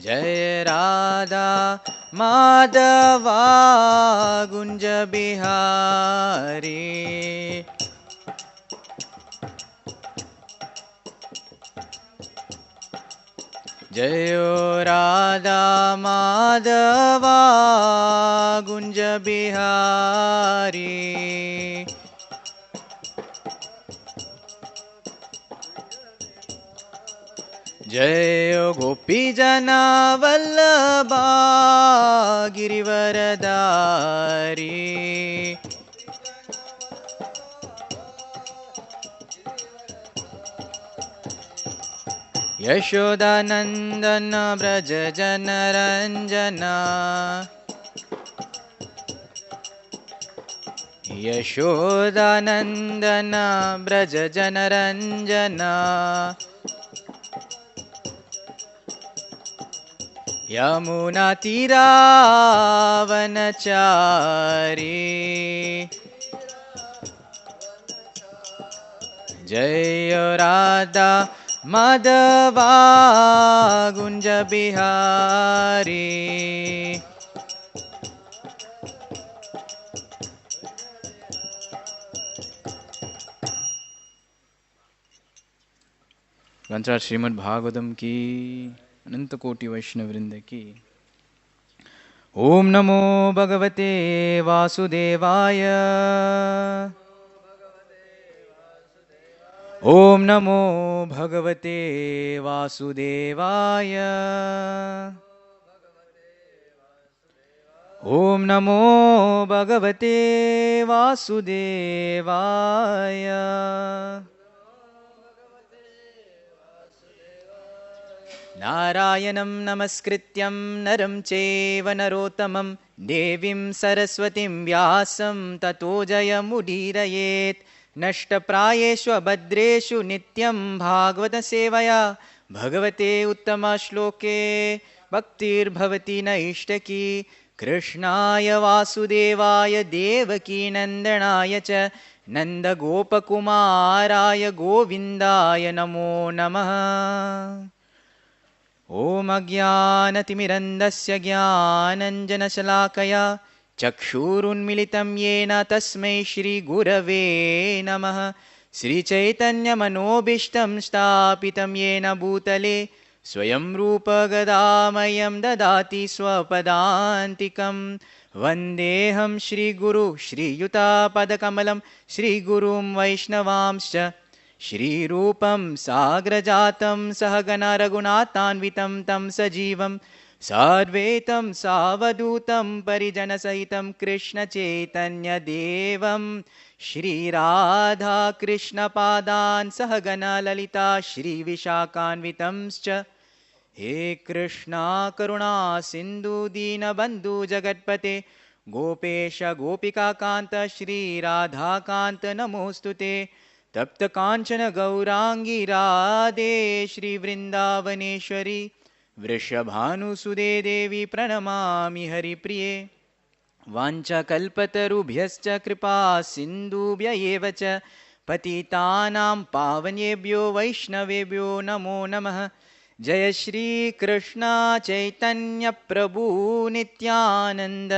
जय राधा माधवा गुंज बिहारी जयो राधा माधवा गुंज बिहारी जय गोपी जना वल्लभा गिरिवरधारी यशोदानंदन ब्रज जन रंजना यशोदानंदन ब्रज जन रंजना यमुना तीरावनचारी जय राधा माधवा गुंज बिहारी ग्रंथराज श्रीमद् भागवतम की अनंत कोटि वैष्णव वृंद की। ओम नमो भगवते वासुदेवाय ओम नमो भगवते वासुदेवाय ओम नमो भगवते वासुदेवाय नारायणं नमस्कृत्यं नरं चैव नरोत्तमं देवीं सरस्वतीं व्यासं ततो जयमुदीरयेत् नष्टप्रायेषु अभद्रेषु नित्यं भागवतसेवया भगवते उत्तमश्लोके भक्तिर्भवति नैष्टकी कृष्णाय वासुदेवाय देवकी नन्दनाय च नन्दगोपकुमाराय गोविन्दाय नमो नमः। ओम अज्ञानतिमिरन्धस्य ज्ञानञ्जनशलाकया चक्षुरुन्मिलितं येन तस्मै श्रीगुरवे नमः। श्रीचैतन्यमनोभीष्टं स्थापितं येन भूतले स्वयं रूपगदामयं ददाति स्वपदान्तिकं वन्देऽहं श्रीगुरु श्रीयुतापदकमलं श्रीगुरुं वैष्णवांश्च श्रीरूपं साग्रजातं सहगना रघुनाथान्वितं तं सजीवं साद्वैतं सावधूतं परिजनसहितं कृष्णचैतन्यदेवं श्रीराधाकृष्णपादान् सहगना ललिता श्रीविशाखान्वितंश्च। हे कृष्णा करुणा सिन्धु दीनबन्धु जगत्पते गोपेश गोपिकान्त श्रीराधाकान्त नमोऽस्तुते। तप्त कांचन गौरांगी राधे श्रीवृंदावनेश्वरी वृषभानुसुदे देवी प्रणमामि हरिप्रिये। वाञ्छाकल्पतरुभ्यश्च कृपा सिन्धुभ्य एव च पतितानां पावनेभ्यो वैष्णवेभ्यो नमो नमः। जय श्री कृष्ण चैतन्य प्रभु नित्यानंद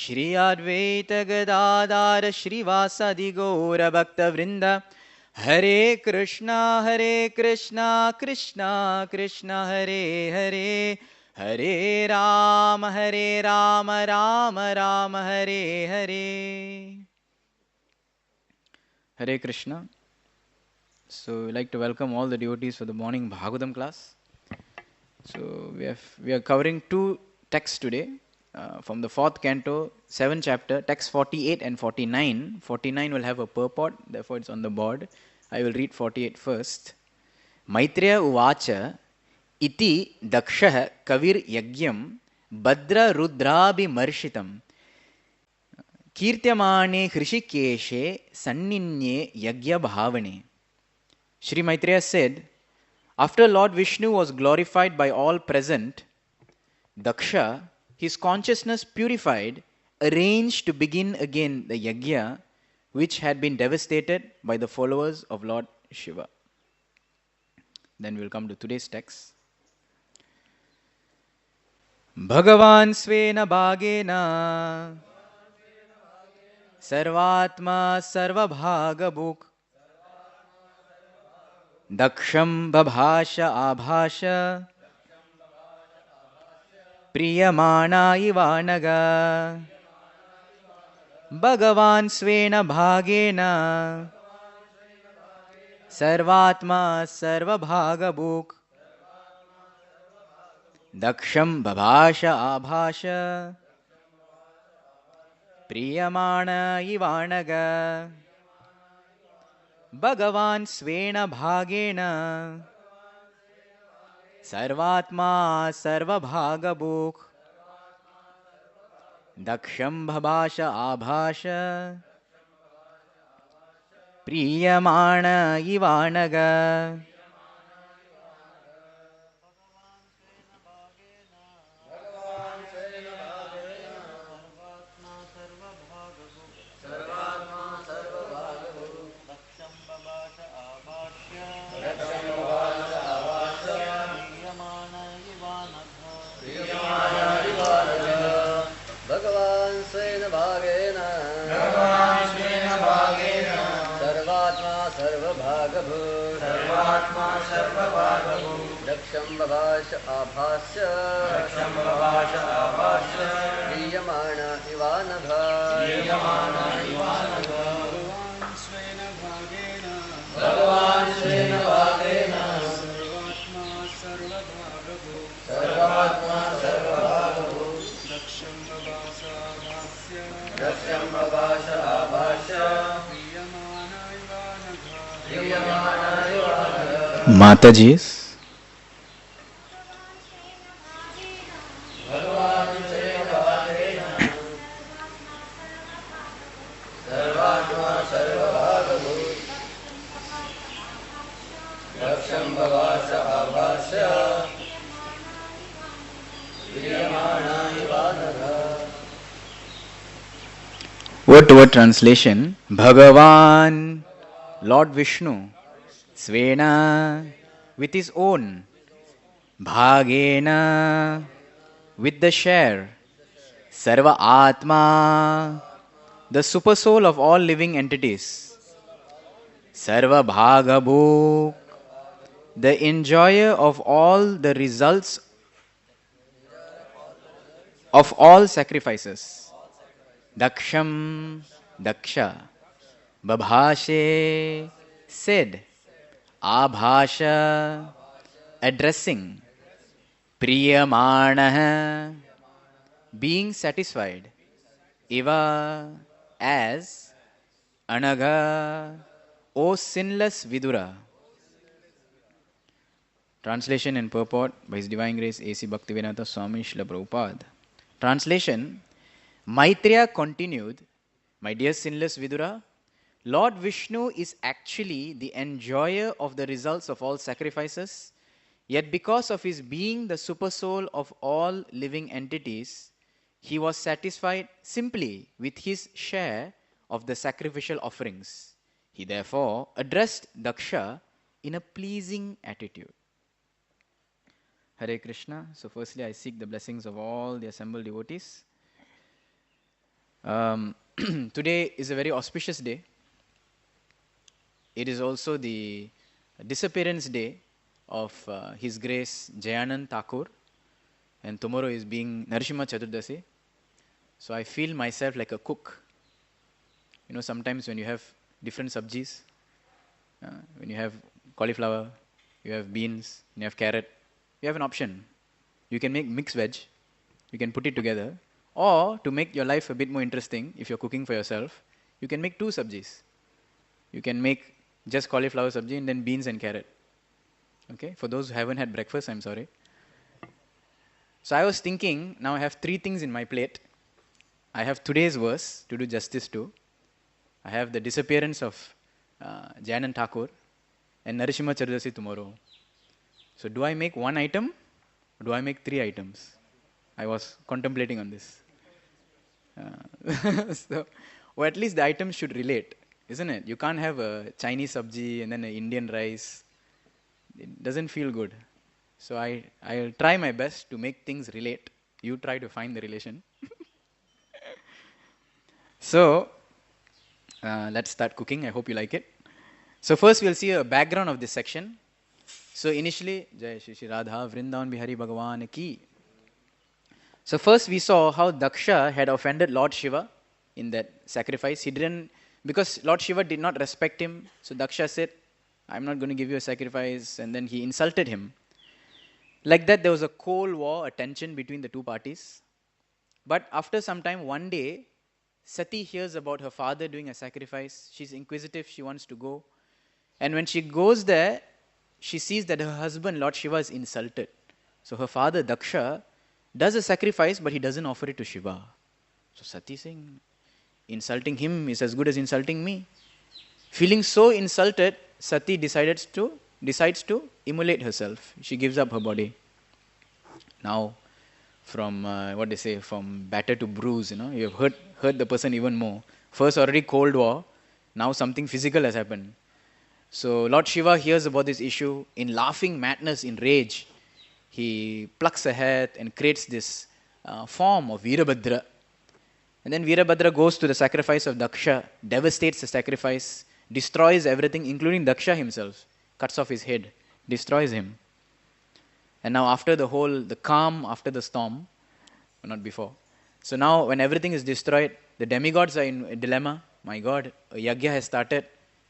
श्री अद्वैत गदाधर श्रीवासादि गौर भक्तवृंद। हरे Krishna Krishna Krishna Hare Hare Hare Ram Ram Ram Hare Hare. Hare Krishna. So we'd like to welcome all the devotees for the morning Bhagavatam class. So we are covering two texts today from the 4th canto, 7th chapter, text 48 and 49. 49 will have a purport, therefore it's on the board. I will read 48 first. Maitreya uvacha iti dakshah kavir yagyam badra rudrabhimarshitam कीर्त्यमाने हृषिकेशे सन्निन्ये यज्ञ bhavane. Shri Maitreya said, after Lord Vishnu was glorified by all present, Daksha, his consciousness purified, arranged to begin again the yajna which had been devastated by the followers of Lord Shiva. Then we'll come to today's text. Bhagavan svena bhagena sarvatma sarvabhagabhuk daksham babhasha abhasha priyamana ivanaga Bhagavan svena bhagena sarvatma sarvabhagabhuk daksham babhasha abhasha priyamana ivanaga Bhagavan svena bhagena sarvatma sarvabhagabhuk daksham babhasha abhasha priyamana ivanaga Daksham Babasha Abhasya Priyamana Ivanaga Bhagavan Svena Bhagena Sarvatma Sarvabhagavu Daksham Babasha Abhasya Priyamana Ivanaga Mataji's word-to-word translation. Bhagavan, Lord Vishnu, Svena, with his own, Bhagena, with the share, Sarva Atma, the super soul of all living entities, Sarva Bhagabhuk, the enjoyer of all the results of all sacrifices, Daksham, Daksha, Babhashe, said, Abhasha, addressing, Priyamana, being satisfied, Iva, as, Anaga, O sinless Vidura. Translation and purport by His Divine Grace A.C. Bhaktivedanta Swami Srila Prabhupada. Translation: Maitreya continued, my dear sinless Vidura, Lord Vishnu is actually the enjoyer of the results of all sacrifices, yet because of his being the super soul of all living entities, he was satisfied simply with his share of the sacrificial offerings. He therefore addressed Daksha in a pleasing attitude. Hare Krishna. So firstly, I seek the blessings of all the assembled devotees. Today is a very auspicious day. It is also the disappearance day of His Grace Jayanand Thakur, and tomorrow is being Narsimha Chaturdasi. So I feel myself like a cook. You know, sometimes when you have different sabjis, when you have cauliflower, you have beans, you have carrot, you have an option. You can make mixed veg, you can put it together, or to make your life a bit more interesting, if you're cooking for yourself, you can make two sabjis. You can make just cauliflower sabji and then beans and carrot. Okay, for those who haven't had breakfast, I'm sorry. So I was thinking, now I have three things in my plate. I have today's verse to do justice to. I have the disappearance of Jayanand Thakur and Narsimha Chaturdasi tomorrow. So do I make one item or do I make three items? I was contemplating on this. Or at least the items should relate, isn't it? You can't have a Chinese sabji and then an Indian rice. It doesn't feel good. So I'll try my best to make things relate. You try to find the relation. So, let's start cooking. I hope you like it. So, first we'll see a background of this section. So, initially, Jai Shri Shri Radha Vrindavan Bihari Bhagavan Ki. So, first we saw how Daksha had offended Lord Shiva in that sacrifice. He didn't, because Lord Shiva did not respect him. So, Daksha said, I'm not going to give you a sacrifice. And then he insulted him. Like that, there was a cold war, a tension between the two parties. But after some time, one day, Sati hears about her father doing a sacrifice. She's inquisitive, she wants to go. And when she goes there, she sees that her husband, Lord Shiva, is insulted. So her father, Daksha, does a sacrifice, but he doesn't offer it to Shiva. So Sati is saying, insulting him is as good as insulting me. Feeling so insulted, Sati decides to immolate herself. She gives up her body. Now, from what they say, from batter to bruise, you have hurt the person even more. First already Cold War, now something physical has happened. So Lord Shiva hears about this issue. In laughing madness, in rage, he plucks a head and creates this form of Virabhadra. And then Virabhadra goes to the sacrifice of Daksha, devastates the sacrifice, destroys everything, including Daksha himself, cuts off his head, destroys him. And now after the calm after the storm, not before. So now when everything is destroyed, the demigods are in a dilemma. My God, a yagya has started.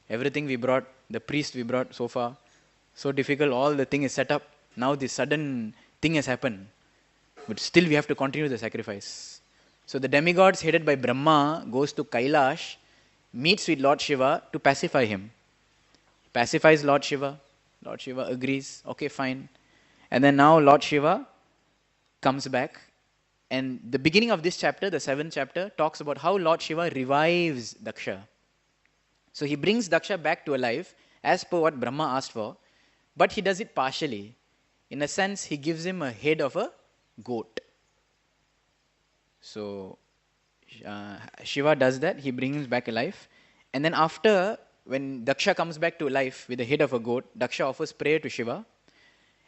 Everything we brought, the priest we brought so far, so difficult, all the thing is set up. Now this sudden thing has happened. But still we have to continue the sacrifice. So the demigods headed by Brahma goes to Kailash, meets with Lord Shiva to pacify him. Pacifies Lord Shiva. Lord Shiva agrees, okay, fine. And then now Lord Shiva comes back. And the beginning of this chapter, the 7th chapter, talks about how Lord Shiva revives Daksha. So he brings Daksha back to life as per what Brahma asked for, but he does it partially. In a sense, he gives him a head of a goat. So Shiva does that, he brings him back alive. And then after, when Daksha comes back to life with the head of a goat, Daksha offers prayer to Shiva.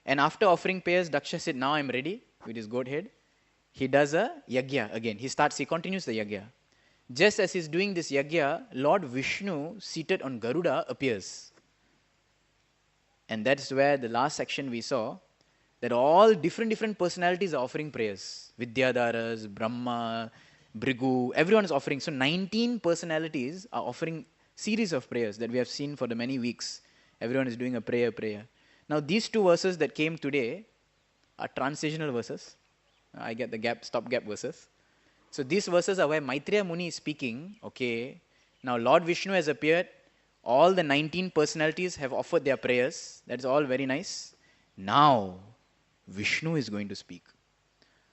And after offering prayers, Daksha said, now I'm ready with his goat head. He does a yagya again. He continues the yagya. Just as he's doing this yagya, Lord Vishnu, seated on Garuda, appears. And that's where the last section we saw, that all different personalities are offering prayers. Vidyadharas, Brahma, Brigu, everyone is offering. So 19 personalities are offering series of prayers that we have seen for the many weeks. Everyone is doing a prayer. Now these two verses that came today are transitional verses. I get the stopgap verses. So these verses are where Maitreya Muni is speaking, okay, now Lord Vishnu has appeared, all the 19 personalities have offered their prayers, that's all very nice. Now, Vishnu is going to speak.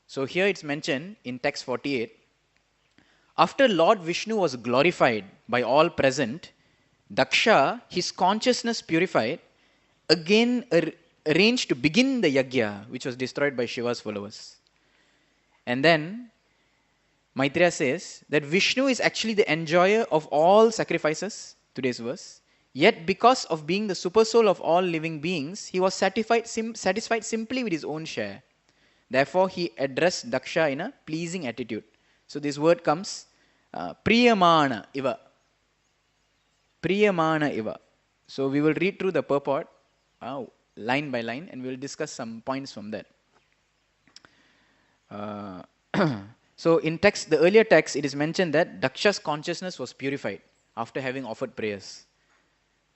So here it's mentioned in text 48, after Lord Vishnu was glorified by all present, Daksha, his consciousness purified, again arranged to begin the yagya, which was destroyed by Shiva's followers. And then Maitreya says that Vishnu is actually the enjoyer of all sacrifices, today's verse. Yet because of being the super soul of all living beings, he was satisfied simply with his own share. Therefore, he addressed Daksha in a pleasing attitude. So this word comes, Priyamana iva. Priyamana iva. So we will read through the purport, line by line, and we will discuss some points from that. So in the earlier text, it is mentioned that Daksha's consciousness was purified after having offered prayers.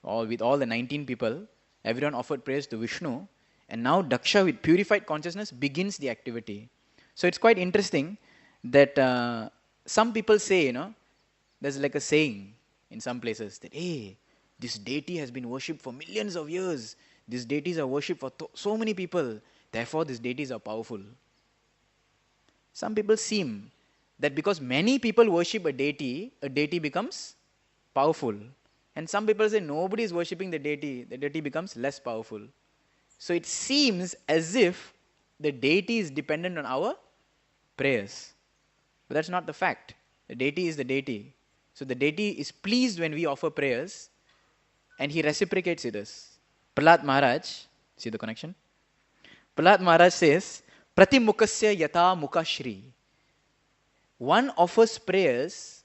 With all the 19 people, everyone offered prayers to Vishnu, and now Daksha with purified consciousness begins the activity. So it's quite interesting that some people say, there's like a saying in some places that, hey, this deity has been worshipped for millions of years. These deities are worshipped for so many people. Therefore, these deities are powerful. Some people seem that because many people worship a deity becomes powerful. And some people say nobody is worshipping the deity becomes less powerful. So it seems as if the deity is dependent on our prayers. But that's not the fact. The deity is the deity. So the deity is pleased when we offer prayers and he reciprocates with us. Prahlad Maharaj, see the connection? Prahlad Maharaj says, Pratimukasya yata mukashri. One offers prayers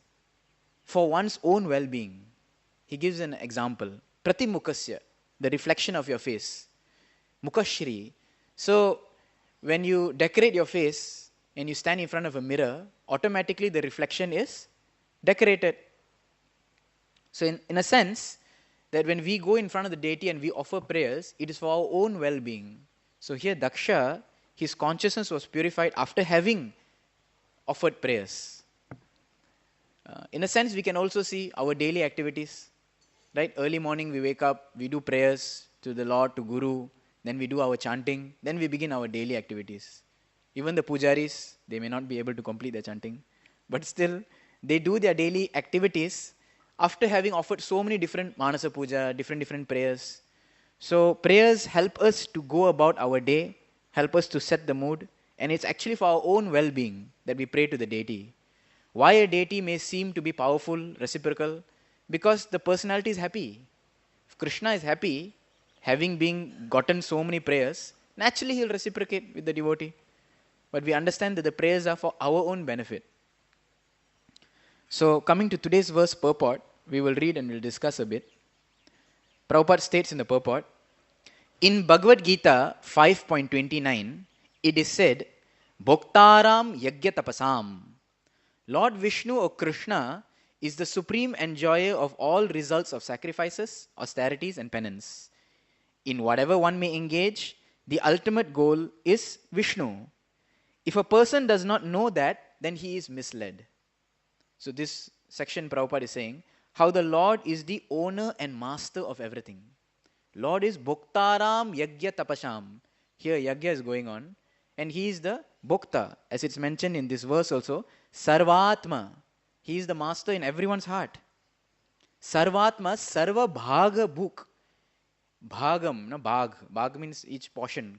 for one's own well-being. He gives an example. Pratimukasya, the reflection of your face. Mukashri. So, when you decorate your face and you stand in front of a mirror, automatically the reflection is decorated. So, in a sense, that when we go in front of the deity and we offer prayers, it is for our own well-being. So here Daksha, his consciousness was purified after having offered prayers. In a sense, we can also see our daily activities. Right? Early morning we wake up, we do prayers to the Lord, to Guru, then we do our chanting, then we begin our daily activities. Even the pujaris, they may not be able to complete their chanting, but still, they do their daily activities after having offered so many different Manasa Puja, different prayers. So prayers help us to go about our day, help us to set the mood, and it's actually for our own well-being that we pray to the deity. Why a deity may seem to be powerful, reciprocal? Because the personality is happy. If Krishna is happy, having been gotten so many prayers, naturally he'll reciprocate with the devotee. But we understand that the prayers are for our own benefit. So, coming to today's verse purport, we will read and we'll discuss a bit. Prabhupada states in the purport, in Bhagavad Gita 5.29, it is said, Bhoktaram Yagya Tapasam. Lord Vishnu or Krishna is the supreme enjoyer of all results of sacrifices, austerities and penance. In whatever one may engage, the ultimate goal is Vishnu. If a person does not know that, then he is misled. So this section Prabhupada is saying, how the Lord is the owner and master of everything. Lord is Bhoktaram Yagya Tapasham. Here Yagya is going on. And he is the Bhokta, as it's mentioned in this verse also, Sarvatma. He is the master in everyone's heart. Sarvatma, Sarva Bhaga Bhuk. Bhagam, no Bhag. Bhag means each portion.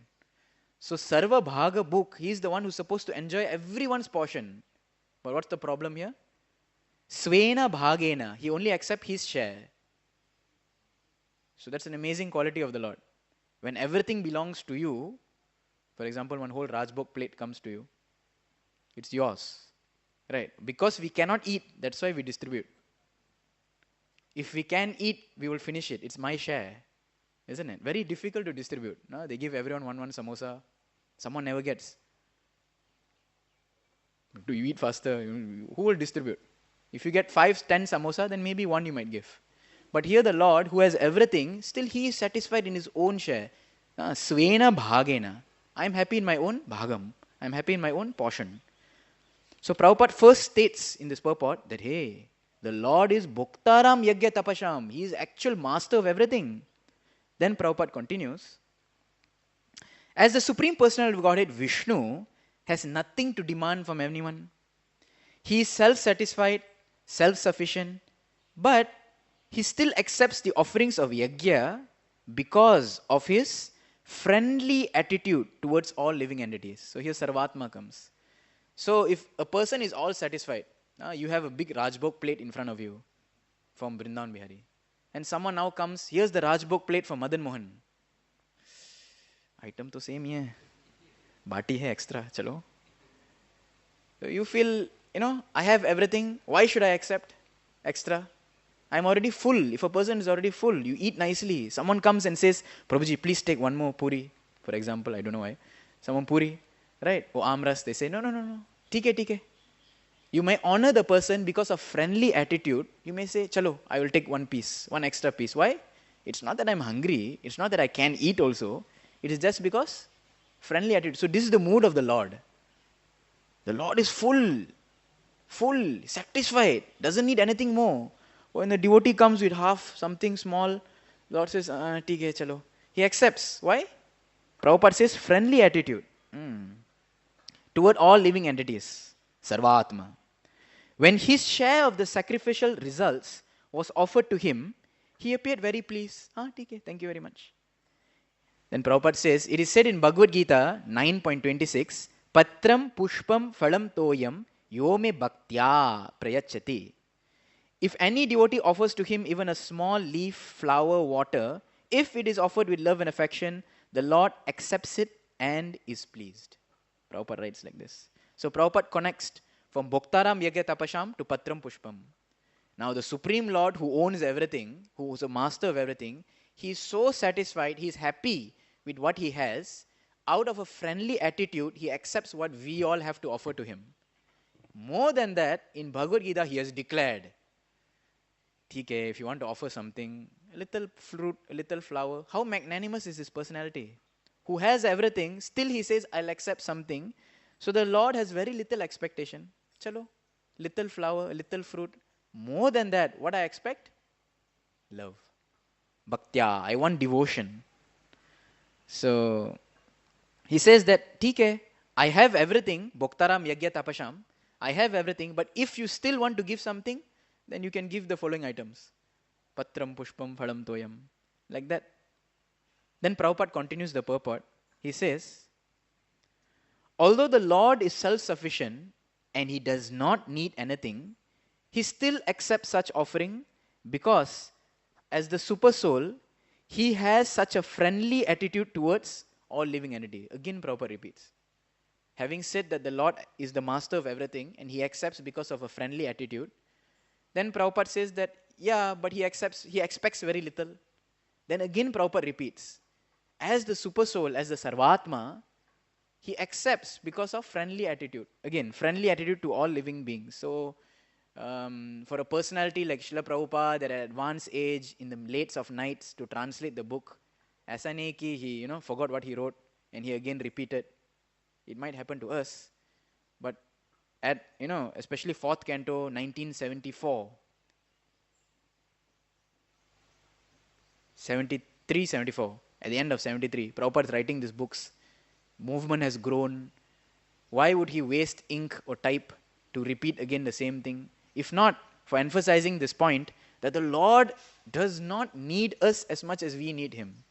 So Sarva Bhaga Bhuk, he is the one who's supposed to enjoy everyone's portion. But what's the problem here? Svena Bhagena, he only accepts his share. So that's an amazing quality of the Lord. When everything belongs to you, for example, one whole Rajbhog plate comes to you, it's yours. Right? Because we cannot eat, that's why we distribute. If we can eat, we will finish it. It's my share. Isn't it? Very difficult to distribute. No? They give everyone one samosa. Someone never gets. Do you eat faster? Who will distribute? If you get 5, 10 samosa, then maybe one you might give. But here the Lord, who has everything, still he is satisfied in his own share. Svena bhagena. I am happy in my own bhagam. I am happy in my own portion. So Prabhupada first states in this purport that, hey, the Lord is Bhoktaram Yagya Tapasham. He is actual master of everything. Then Prabhupada continues, as the Supreme Personality of Godhead, Vishnu has nothing to demand from anyone. He is self-satisfied, self-sufficient, but he still accepts the offerings of Yagya because of his friendly attitude towards all living entities. So here Sarvatma comes. So if a person is all satisfied, you have a big Rajbhog plate in front of you from Vrindavan Bihari. And someone now comes, here's the Rajbhog plate for Madan Mohan. Item to same hai. Bati hai extra, chalo. So you feel, I have everything. Why should I accept extra? I'm already full. If a person is already full, you eat nicely. Someone comes and says, Prabhuji, please take one more puri. For example, I don't know why. Someone puri, right? Or amras, they say, no. TK. You may honor the person because of friendly attitude. You may say, chalo, I will take one extra piece. Why? It's not that I'm hungry. It's not that I can eat also. It is just because friendly attitude. So this is the mood of the Lord. The Lord is full, satisfied, doesn't need anything more. When the devotee comes with half something small, Lord says, theek hai, chalo. He accepts. Why? Prabhupada says friendly attitude toward all living entities. Sarvatma. When his share of the sacrificial results was offered to him, he appeared very pleased. Theek hai, thank you very much. Then Prabhupada says, it is said in Bhagavad Gita 9.26, Patram pushpam phalam toyam yome bhaktya prayachati. If any devotee offers to him even a small leaf, flower, water, if it is offered with love and affection, the Lord accepts it and is pleased. Prabhupada writes like this. So Prabhupada connects from Bhoktaram Yagya Tapasham to Patram Pushpam. Now the Supreme Lord who owns everything, who is a master of everything, he is so satisfied, he is happy with what he has. Out of a friendly attitude, he accepts what we all have to offer to him. More than that, in Bhagavad Gita, he has declared, "Okay, if you want to offer something, a little fruit, a little flower," how magnanimous is his personality? Who has everything, still he says, "I'll accept something." So the Lord has very little expectation. Chalo, little flower, little fruit. More than that, what I expect? Love. Bhaktya, I want devotion. So he says that, "Theek, I have everything, Bhoktaram Yagya Tapasham, I have everything, but if you still want to give something, then you can give the following items. Patram, Pushpam, Phalam, Toyam." Like that. Then Prabhupada continues the purport. He says, although the Lord is self-sufficient and he does not need anything, he still accepts such offering because as the super soul, he has such a friendly attitude towards all living entity. Again, Prabhupada repeats. Having said that the Lord is the master of everything and he accepts because of a friendly attitude, then Prabhupada says that, yeah, but he expects very little. Then again Prabhupada repeats, as the super soul, as the Sarvatma, he accepts because of friendly attitude. Again, friendly attitude to all living beings. So, for a personality like Srila Prabhupada at an advanced age in the lates of nights to translate the book, Asaneki, he forgot what he wrote and he again repeated. It might happen to us, but at especially 4th canto, 1974, 73, 74, at the end of 73, Prabhupada is writing these books. Movement has grown. Why would he waste ink or type to repeat again the same thing? If not for emphasizing this point that the Lord does not need us as much as we need him.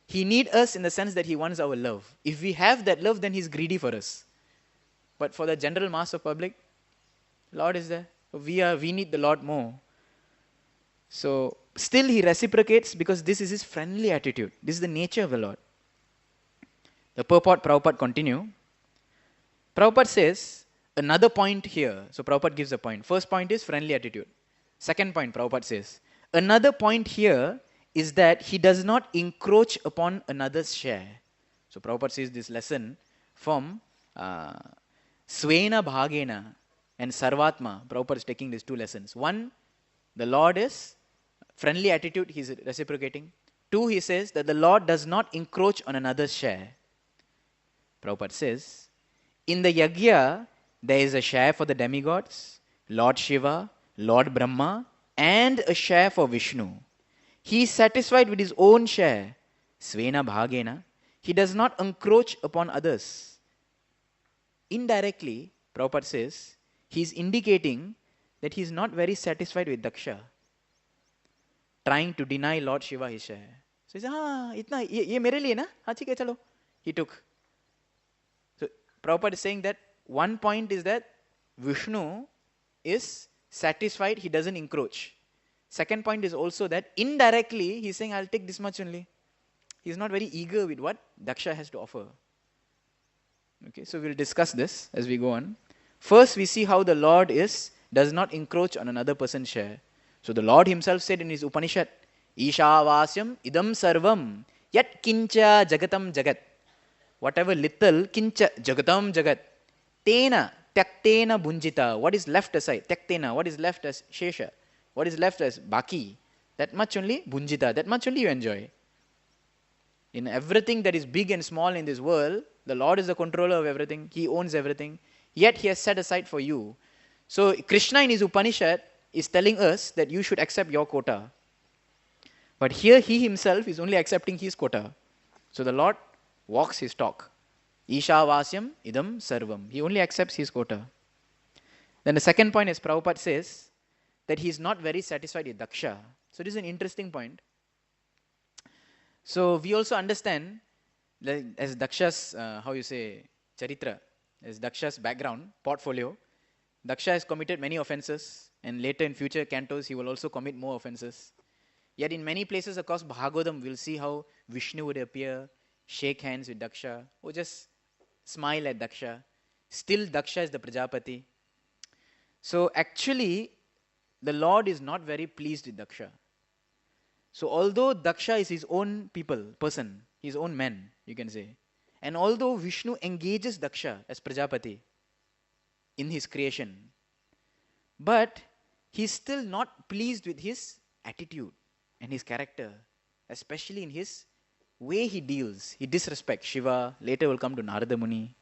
He needs us in the sense that he wants our love. If we have that love, then he's greedy for us. But for the general mass of public, Lord is there. We need the Lord more. So still he reciprocates because this is his friendly attitude. This is the nature of the Lord. The purport Prabhupada continue. Prabhupada says another point here. So Prabhupada gives a point. First point is friendly attitude. Second point Prabhupada says, another point here is that he does not encroach upon another's share. So Prabhupada says this lesson from Svena Bhagena and Sarvatma. Prabhupada is taking these two lessons. One, the Lord is friendly attitude, he is reciprocating. Two, he says that the Lord does not encroach on another's share. Prabhupada says, in the Yagya, there is a share for the demigods, Lord Shiva, Lord Brahma, and a share for Vishnu. He is satisfied with his own share, Svena Bhagena. He does not encroach upon others. Indirectly, Prabhupada says, he is indicating that he is not very satisfied with Daksha, trying to deny Lord Shiva his share. So he says, itna, ye mere liye na? Theek hai, chalo. He took. So Prabhupada is saying that one point is that Vishnu is satisfied, he doesn't encroach. Second point is also that indirectly he's saying, I'll take this much only. He's not very eager with what Daksha has to offer. Okay, so we'll discuss this as we go on. First, we see how the Lord does not encroach on another person's share. So the Lord himself said in his Upanishad, Ishavasyam idam sarvam yat kincha jagatam jagat. Whatever little kincha jagatam jagat. Tena tyaktena bunjita. What is left aside? Tyaktena. What is left as shesha? What is left as baki? That much only bunjita. That much only you enjoy. In everything that is big and small in this world, the Lord is the controller of everything. He owns everything. Yet he has set aside for you. So Krishna in his Upanishad is telling us that you should accept your quota. But here he himself is only accepting his quota. So the Lord walks his talk. Ishavasyam idam sarvam. He only accepts his quota. Then the second point is Prabhupada says that he is not very satisfied with Daksha. So this is an interesting point. So we also understand that as Daksha's, charitra, as Daksha's background, portfolio, Daksha has committed many offenses and later in future cantos he will also commit more offenses. Yet in many places across Bhagavatam we'll see how Vishnu would appear, shake hands with Daksha, or just smile at Daksha. Still Daksha is the Prajapati. So actually, the Lord is not very pleased with Daksha. So although Daksha is his own person, his own man, you can say, and although Vishnu engages Daksha as Prajapati in his creation, but he's still not pleased with his attitude and his character, especially in his way he deals. He disrespects Shiva. Later we'll come to Narada Muni.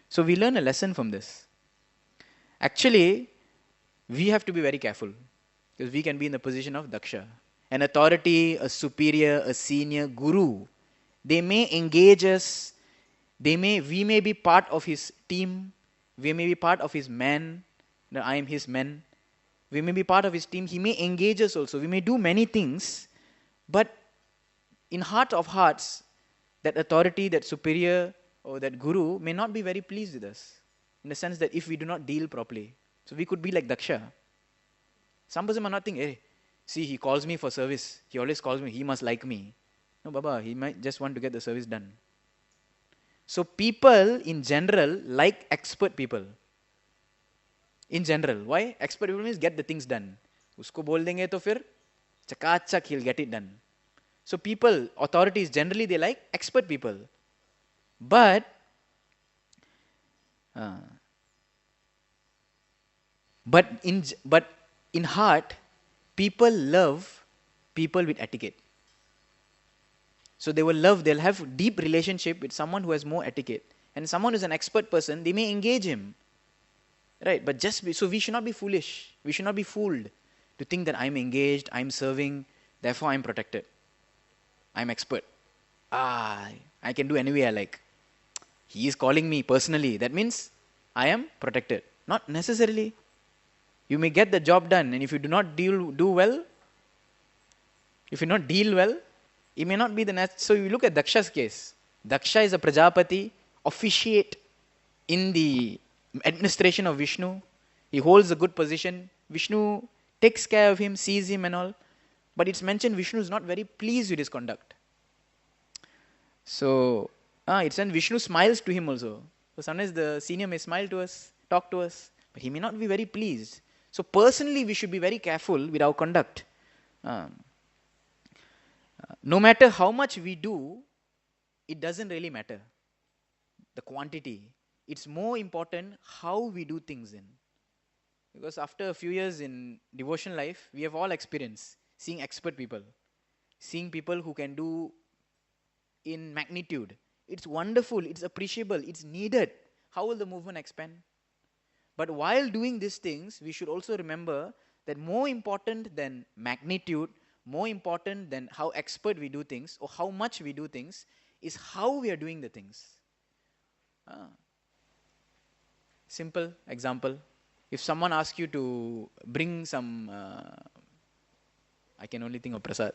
So we learn a lesson from this. Actually, we have to be very careful because we can be in the position of Daksha. An authority, a superior, a senior, guru, they may engage us, we may be part of his team, we may be part of his man, I am his man, we may be part of his team, he may engage us also, we may do many things, but in heart of hearts, that authority, that superior, or that guru may not be very pleased with us, in the sense that if we do not deal properly. So we could be like Daksha. Some person might not think, hey, see, he calls me for service. He always calls me. He must like me. No, Baba, he might just want to get the service done. So people in general like expert people. In general. Why? Expert people means get the things done. Usko bol denge to fir chakachak he'll get it done. So people, authorities, generally they like expert people. But in heart, people love people with etiquette. So they'll have deep relationship with someone who has more etiquette. And someone who's an expert person, they may engage him. Right? But so we should not be foolish. We should not be fooled to think that I'm engaged, I'm serving, therefore I'm protected. I'm expert. I can do any way I like. He is calling me personally. That means I am protected. Not necessarily. You may get the job done, and if you do not do well, it may not be the next. So you look at Daksha's case. Daksha is a Prajapati, officiate in the administration of Vishnu. He holds a good position. Vishnu takes care of him, sees him and all. But it's mentioned Vishnu is not very pleased with his conduct. So, it's when Vishnu smiles to him also. So sometimes the senior may smile to us, talk to us, but he may not be very pleased. So personally, we should be very careful with our conduct. No matter how much we do, it doesn't really matter. The quantity. It's more important how we do things in. Because after a few years in devotion life, we have all experienced seeing expert people, seeing people who can do in magnitude. It's wonderful, it's appreciable, it's needed. How will the movement expand? But while doing these things, we should also remember that more important than magnitude, more important than how expert we do things or how much we do things, is how we are doing the things. Simple example. If someone asks you to bring some, I can only think of prasad.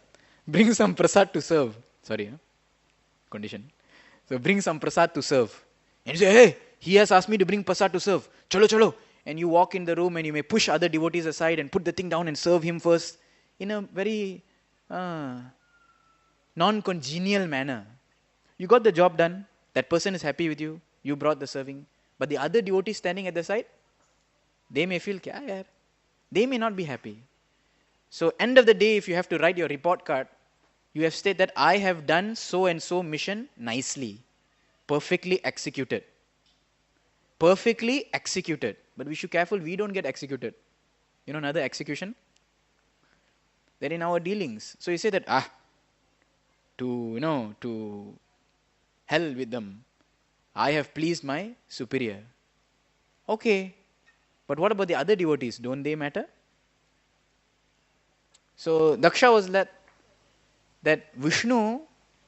Bring some prasad to serve. Sorry, condition. So bring some prasad to serve. And you say, hey, he has asked me to bring prasad to serve. Chalo, chalo. And you walk in the room and you may push other devotees aside and put the thing down and serve him first in a very non-congenial manner. You got the job done. That person is happy with you. You brought the serving. But the other devotees standing at the side, they may feel, kya yaar? They may not be happy. So end of the day, if you have to write your report card, you have stated that I have done so and so mission nicely, perfectly executed. Perfectly executed. But we should be careful we don't get executed. You know another execution? Then in our dealings. So you say that, to hell with them. I have pleased my superior. Okay. But what about the other devotees? Don't they matter? So Daksha was that Vishnu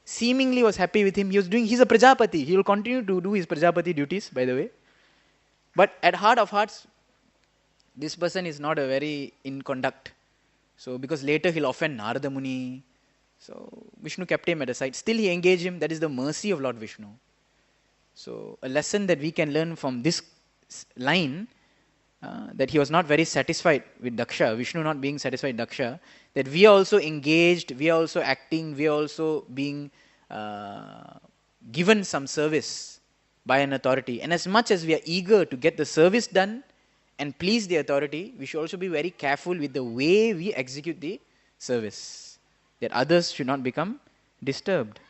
seemingly was happy with him. He's a Prajapati. He will continue to do his Prajapati duties, by the way. But at heart of hearts, this person is not a very in conduct. So because later he'll offend Narada Muni. So Vishnu kept him at a side. Still he engaged him. That is the mercy of Lord Vishnu. So a lesson that we can learn from this line, that he was not very satisfied with Daksha, Vishnu not being satisfied with Daksha, that we are also engaged, we are also acting, we are also being given some service by an authority. And as much as we are eager to get the service done and please the authority, we should also be very careful with the way we execute the service, that others should not become disturbed.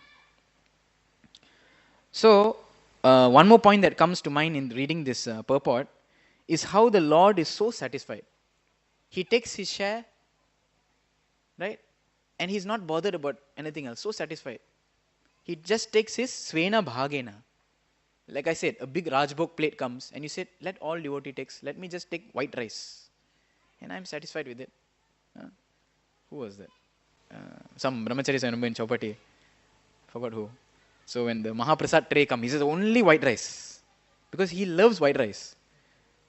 So, one more point that comes to mind in reading this purport is how the Lord is so satisfied. He takes his share, right? And he's not bothered about anything else, so satisfied. He just takes his Svena Bhagena. Like I said, a big Rajbhog plate comes and you said, let all devotee takes, let me just take white rice. And I'm satisfied with it. Who was that? Some Brahmachari Swanambhu in Chaupati. Forgot who. So when the Mahaprasad tray comes, he says only white rice. Because he loves white rice.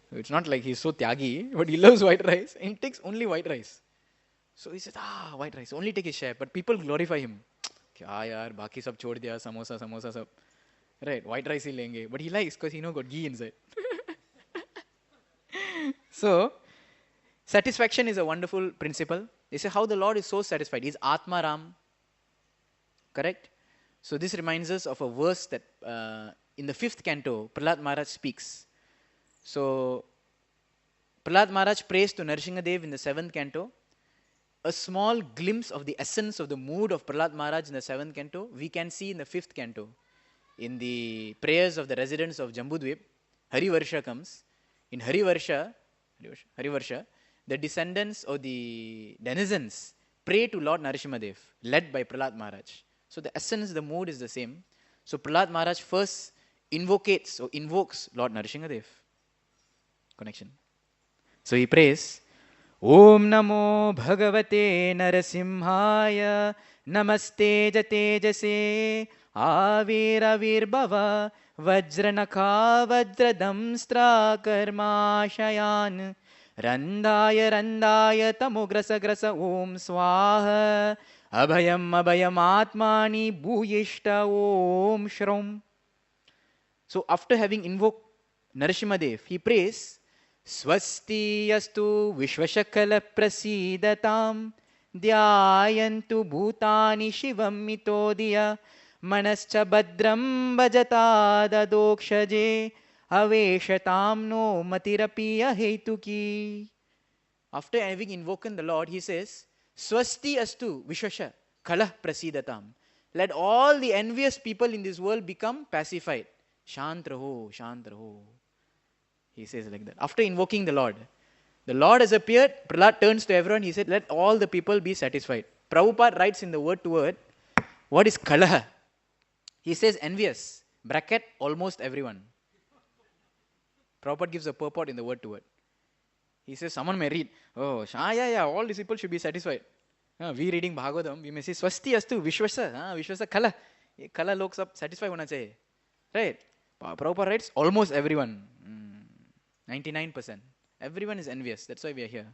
So it's not like he's so tyagi, but he loves white rice and he takes only white rice. So he says, white rice, only take his share. But people glorify him. Kya yaar, baki sab chhod diya, samosa sab. Right, white rice he lenge. But he likes because he got ghee inside. So, satisfaction is a wonderful principle. They say how the Lord is so satisfied. He's Atma Ram. Correct? So this reminds us of a verse that in the 5th canto, Prahlad Maharaj speaks. So, Prahlad Maharaj prays to Narasimhadev in the 7th canto. A small glimpse of the essence of the mood of Prahlad Maharaj in the 7th canto, we can see in the 5th canto. In the prayers of the residents of Jambudvip, Harivarsha comes. In Harivarsha, the descendants or the denizens pray to Lord Narasimhadev, led by Prahlad Maharaj. So the essence, the mood is the same. So Prahlad Maharaj first invokes Lord Narasimhadev. Connection. So he prays, Om Namo Bhagavate Narasimhaya Namaste Jatejase Avir Vajranakha Vajradamstra Karmashayan Randaya Tamugrasa Om Swaha Abhayam Atmani Bhuyishta Om Shrom. So after having invoked Narasimhadev, he prays, Swasti Yastu Vishvashakala Prasidatam Dhyayantu Bhutani Shivam Mitodiya Manascha Badram Bhajata Dadokshaje Aveshatam No Matirapiya Hetuki. After having invoked the Lord, he says, Swasti Astu Vishvasha Kala Prasidatam. Let all the envious people in this world become pacified. Shant raho. He says like that. After invoking the Lord has appeared, Prahlad turns to everyone, he said, let all the people be satisfied. Prabhupada writes in the word to word, what is kalaha? He says envious, bracket, almost everyone. Prabhupada gives a purport in the word to word. He says, someone may read, all these people should be satisfied. We reading Bhagavatam, we may say, swasti astu vishwasa kala. Kala looks up, satisfied hona chahiye. Right? Prabhupada writes, almost everyone. 99%. Everyone is envious. That's why we are here.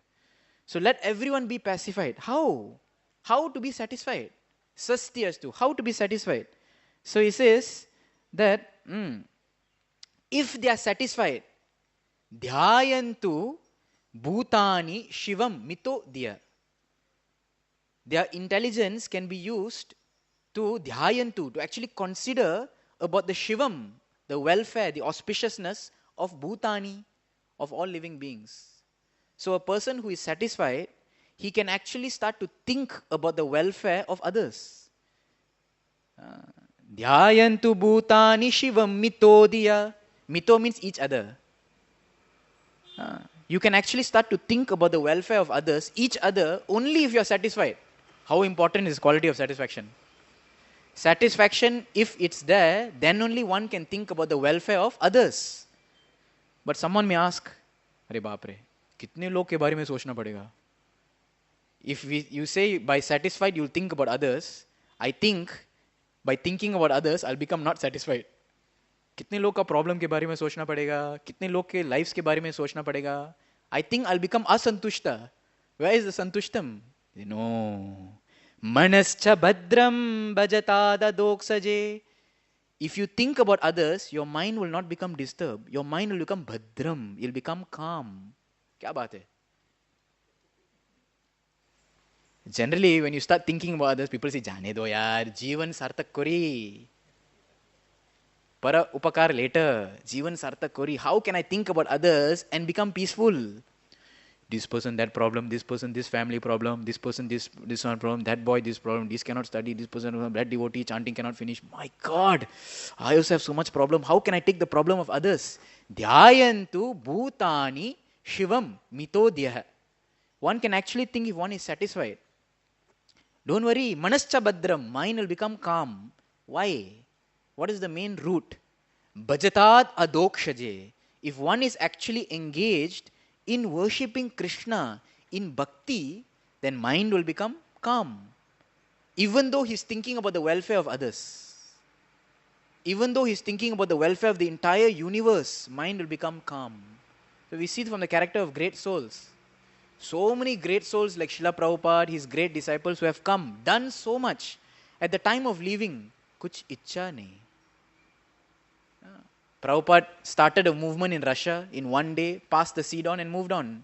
So let everyone be pacified. How? How to be satisfied? Sasti astu. How to be satisfied? So he says that if they are satisfied, dhyayantu bhutani shivam mito diya. Their intelligence can be used to dhyayantu, to actually consider about the shivam, the welfare, the auspiciousness of bhutani, of all living beings. So a person who is satisfied, he can actually start to think about the welfare of others. Dhyayantu bhutani shivam mitodiya. Mito means each other. You can actually start to think about the welfare of others, each other, only if you are satisfied. How important is quality of satisfaction? Satisfaction, if it's there, then only one can think about the welfare of others. But someone may ask, अरे बाप रे, कितने लोग के बारे में सोचना पड़ेगा? If you say by satisfied you'll think about others, I think by thinking about others I'll become not satisfied. कितने लोग का प्रॉब्लम के बारे में सोचना पड़ेगा? कितने लोग के लाइफ्स के बारे में सोचना पड़ेगा? I think I'll become asantushta. Where is the santushtam? No. Manascha badram bhajatada doksaje. If you think about others, your mind will not become disturbed. Your mind will become bhadram. You'll become calm. क्या बात है? Generally, when you start thinking about others, people say, जाने दो यार, जीवन सार्थक करी. Para upakar later. Jivan sarthak kori. How can I think about others and become peaceful? This person, that problem, this person, this family problem, this person, this one problem, that boy, this problem, this cannot study, this person, that devotee, chanting cannot finish. My God, I also have so much problem. How can I take the problem of others? Dhyayantu bhutani shivam mitodhyah. One can actually think if one is satisfied. Don't worry, manascha badram, mind will become calm. Why? What is the main root? Bhajatat adokshaje. If one is actually engaged in worshipping Krishna, in bhakti, then mind will become calm. Even though he's thinking about the welfare of others. Even though he's thinking about the welfare of the entire universe, mind will become calm. So we see it from the character of great souls. So many great souls like Srila Prabhupada, his great disciples who have come, done so much. At the time of leaving, kuch ichcha nahi. Prabhupada started a movement in Russia in one day, passed the seed on and moved on.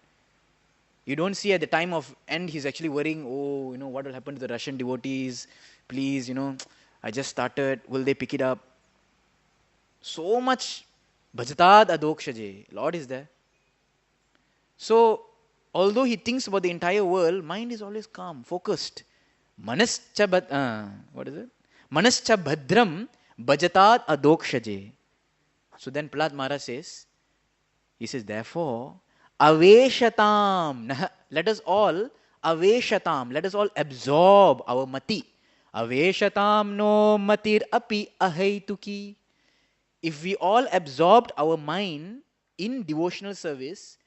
You don't see at the time of end he's actually worrying, what will happen to the Russian devotees? Please, I just started, will they pick it up? So much bhajatad adokshaje. Lord is there. So, although he thinks about the entire world, mind is always calm, focused. Manascha bhadram bhajatad adokshaje. So then Prahlad Maharaj says, therefore, aveshatam, let us all absorb our mati. Aveshatam no matir api ahaituki. If we all absorbed our mind in devotional service,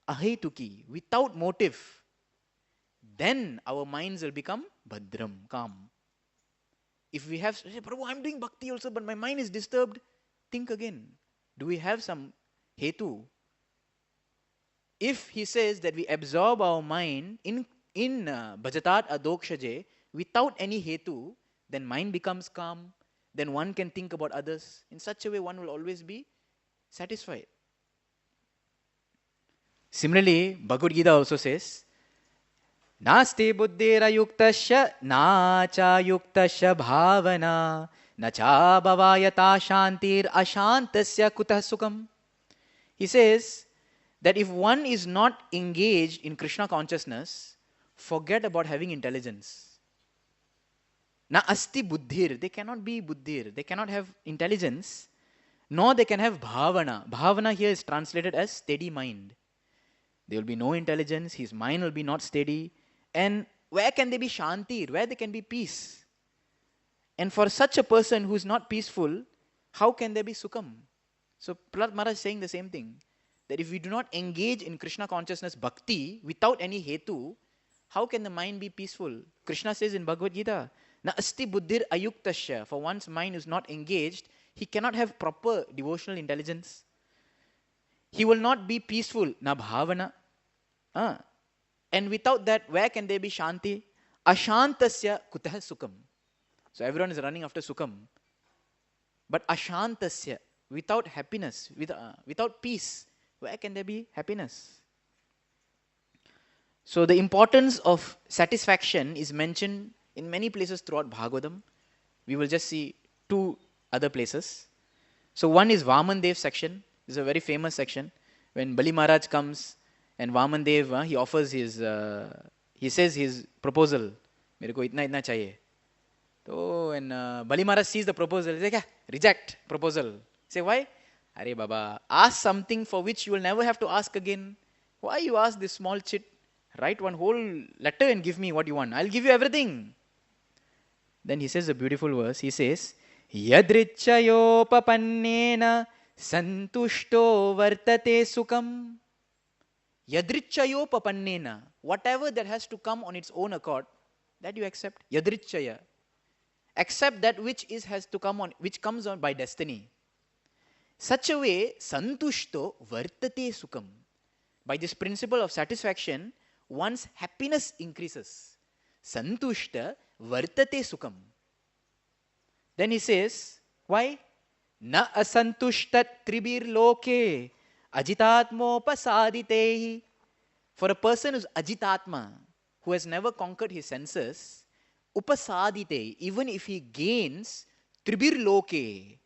ahaituki, without motive, then our minds will become bhadram, calm. If we have, Prabhu, I'm doing bhakti also, but my mind is disturbed, think again. Do we have some hetu? If he says that we absorb our mind in bhajatat adokshaje without any hetu, then mind becomes calm. Then one can think about others. In such a way, one will always be satisfied. Similarly, Bhagavad Gita also says, Nasti buddhira yuktasya nacha yuktasya bhavana nacha bhavayata shantir ashantasya kutah sukam. He says that if one is not engaged in Krishna consciousness, forget about having intelligence. Na asti buddhir, they cannot be buddhir, they cannot have intelligence, nor they can have bhavana. Bhavana here is translated as steady mind. There will be no intelligence, his mind will be not steady. And where can there be shanti? Where there can be peace? And for such a person who is not peaceful, how can there be sukham? So Prahlad Maharaj is saying the same thing. That if we do not engage in Krishna consciousness bhakti without any hetu, how can the mind be peaceful? Krishna says in Bhagavad Gita, Na asti buddhir ayuktasya. For one's mind is not engaged, he cannot have proper devotional intelligence. He will not be peaceful. Na bhavana. And without that, where can there be shanti? Ashantasya kutah sukham. So everyone is running after sukham. But ashantasya, without happiness, without peace, where can there be happiness? So the importance of satisfaction is mentioned in many places throughout Bhagavatam. We will just see two other places. So one is Vaman Dev section. This is a very famous section. When Bali Maharaj comes and Vaman Dev, he offers his, he says his proposal. Mere ko itna chahiye. So when Bali Maharaj sees the proposal, he says, reject proposal. Say, why? Arey Baba, ask something for which you will never have to ask again. Why you ask this small chit? Write one whole letter and give me what you want. I'll give you everything. Then he says a beautiful verse. He says, Yadrichayopapannena santushto vartate sukham. Yadrichayopapannena. Whatever that has to come on its own accord, that you accept. Yadrichaya. Accept that which has to come on, which comes on by destiny. Such a way, santushto vartate sukham. By this principle of satisfaction, one's happiness increases. Santushta vartate sukham. Then he says, why? Na asantushtat tribir loke ajitatmopasaditehi. For a person who's ajitatma, who has never conquered his senses, upasadite, even if he gains tribir loke.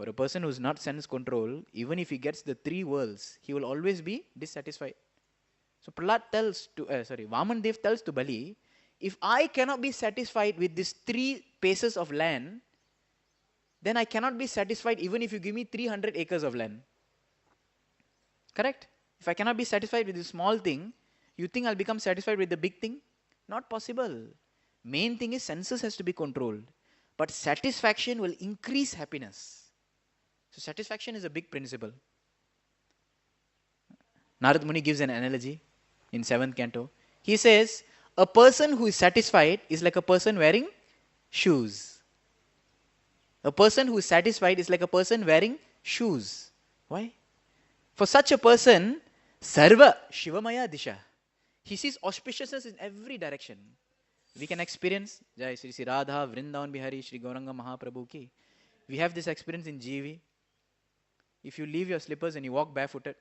For a person who's not sense control, even if he gets the 3 worlds, he will always be dissatisfied. So Prahlad tells to, Vaman Dev tells to Bali, if I cannot be satisfied with these 3 paces of land, then I cannot be satisfied even if you give me 300 acres of land. Correct? If I cannot be satisfied with this small thing, you think I'll become satisfied with the big thing? Not possible. Main thing is senses has to be controlled. But satisfaction will increase happiness. So satisfaction is a big principle. Narad Muni gives an analogy in 7th canto. He says, a person who is satisfied is like a person wearing shoes. A person who is satisfied is like a person wearing shoes. Why? For such a person, Sarva Shivamaya Disha. He sees auspiciousness in every direction. We can experience Jai Sri Sri Radha, Vrindavan Bihari, Sri Gauranga Mahaprabhu ki. We have this experience in GV. If you leave your slippers and you walk barefooted,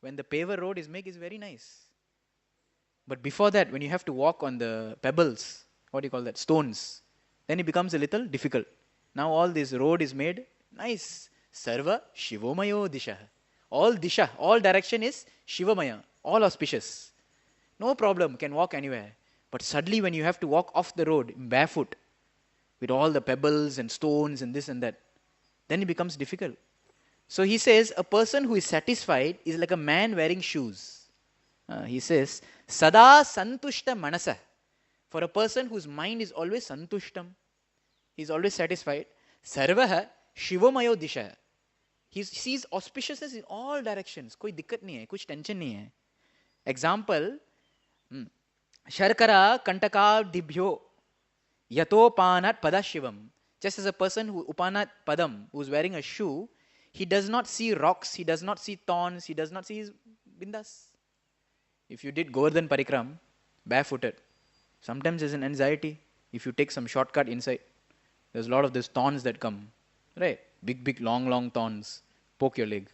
when the paver road is made, it's very nice. But before that, when you have to walk on the pebbles, what do you call that, stones, then it becomes a little difficult. Now all this road is made nice. Sarva Shivomayo Disha. All Disha, all direction is Shivamaya, all auspicious. No problem, can walk anywhere. But suddenly when you have to walk off the road barefoot, with all the pebbles and stones and this and that, then it becomes difficult. So he says, a person who is satisfied is like a man wearing shoes. He says, Sada Santushta Manasa. For a person whose mind is always Santushtam, he is always satisfied. Sarvaha Shivomayo Disha. He sees auspiciousness in all directions. कोई दिक्कत नहीं है, कुछ tension नहीं है. Example, Sharkara Kantakabdibhyo Yatopanat Padashivam. Just as a person who Upanat Padam, who is wearing a shoe, he does not see rocks, he does not see thorns, he does not see his bindas. If you did Govardhan Parikram, barefooted, sometimes there's an anxiety. If you take some shortcut inside, there's a lot of these thorns that come. Right? Big, long thorns. Poke your leg.